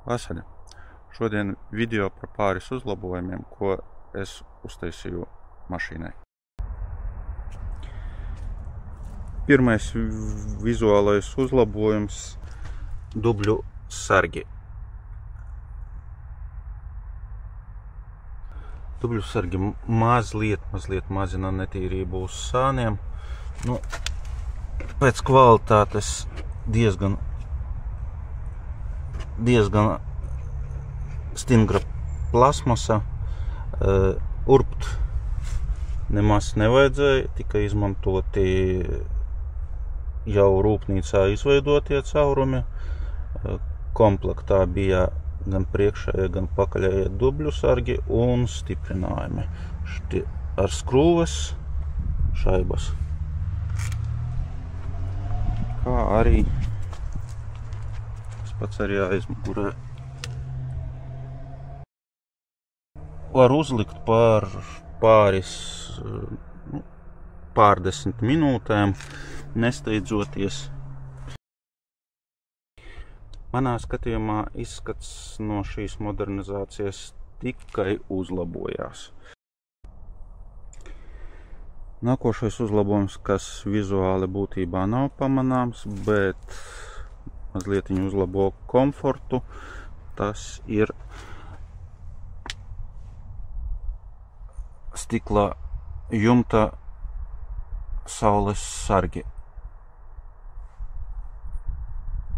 Vasaļa. Šodien video par pāris uzlabojumiem, ko es uztaisīju mašīnai. Pirmais vizuālais uzlabojums – dubļu sargi. Dubļu sargi mazliet mazina netīrību uz sāniem. Pēc kvalitātes diezgan stingra plasmasa. Urbt nemaz nevajadzēja, tikai izmantoti jau rūpnīcā izveidotie caurumi. Komplektā bija gan priekšējie, gan pakaļējie dubļu sargi un stiprinājumi. Ar skrūves šaibas. Kā arī tas pats arī aizmugurē. Var uzlikt pārdesmit minūtēm, nesteidzoties. Manā skatījumā izskats no šīs modernizācijas tikai uzlabojās. Nākošais uzlabojums, kas vizuāli būtībā nav pamanāms, bet mazliet uzlabo komfortu, tas ir stikla jumta saules sargi.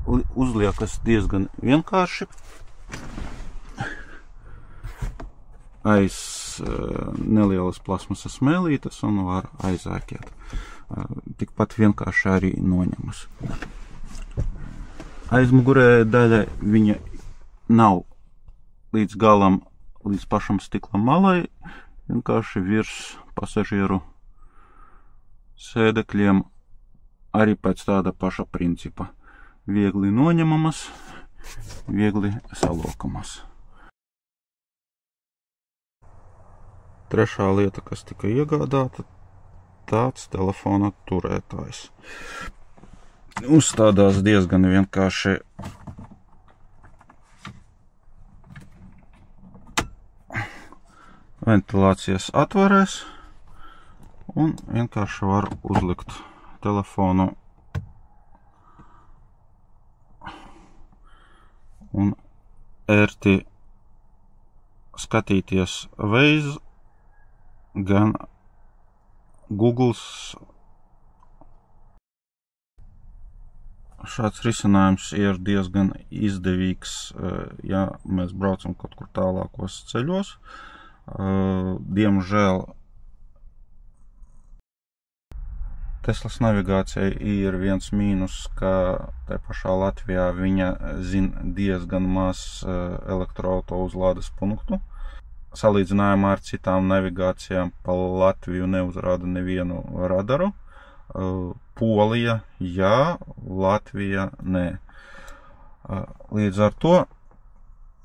Uzliekas diezgan vienkārši. Aiz nelielas plasmasas smēlītes un var aizēkiet. Tikpat vienkārši arī noņemas. Aizmugurē daļa viņa nav līdz galam, līdz pašam stikla malai, vienkārši virs pasažieru sēdekļiem arī pēc tāda paša principa. Viegli noņemamas, viegli salokamas. Trešā lieta, kas tika iegādāta, tāds telefona turētājs. Uzstādās diezgan vienkārši ventilācijas atvarēs un vienkārši var uzlikt telefonu un ērti skatīties Waze, gan Googles. Šāds risinājums ir diezgan izdevīgs, ja mēs braucam kaut kur tālākos ceļos. Diemžēl Teslas navigācija ir viens mīnus, ka te pašā Latvijā viņa zina diezgan maz elektroauto uzlādes punktu. Salīdzinājumā ar citām navigācijām pa Latviju neuzrāda nevienu radaru. Polija jā, Latvija nē. Līdz ar to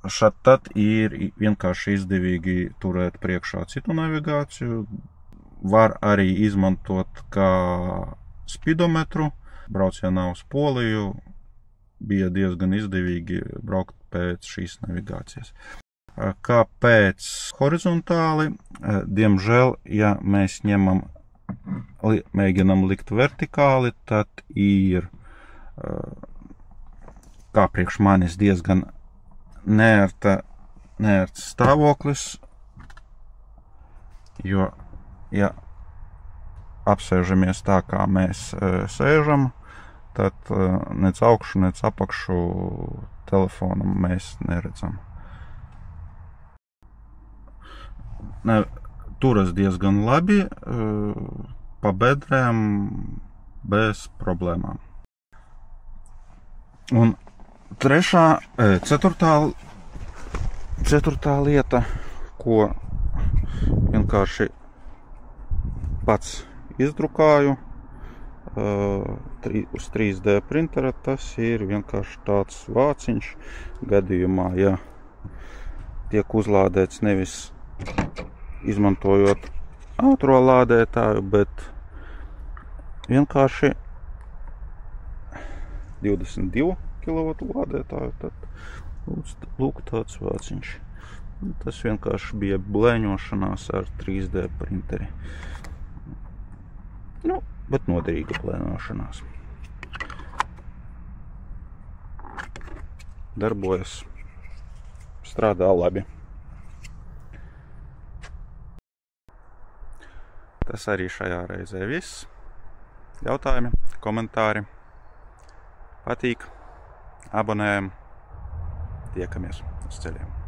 šad tad ir vienkārši izdevīgi turēt priekšā citu navigāciju. Var arī izmantot kā spidometru. Braucienā uz Poliju bija diezgan izdevīgi braukt pēc šīs navigācijas. Kāpēc horizontāli? Diemžēl, ja mēs mēģinam likt vertikāli, tad ir, kā priekš manis, diezgan neērts stāvoklis, jo, ja apsēžamies tā, kā mēs sēžam, tad nec augšu, nec apakšu telefonam mēs neredzam. Turas diezgan labi, pa bedrēm bez problēmām. Un ceturtā lieta, ko vienkārši pats izdrukāju uz 3D printera, tas ir vienkārši tāds vāciņš gadījumā, ja tiek uzlādēts nevis izmantojot ātro lādētāju, bet vienkārši 22 kW lādētāju, tad Lūk, tāds vāciņš. Tas vienkārši bija blēņošanās ar 3D printeri. Nu, bet noderīga blēņošanās. Darbojas. Strādā labi. Tas arī šajā reizē viss. Jautājumi, komentāri. Patīk. Abonējam. Tiekamies uz ceļiem.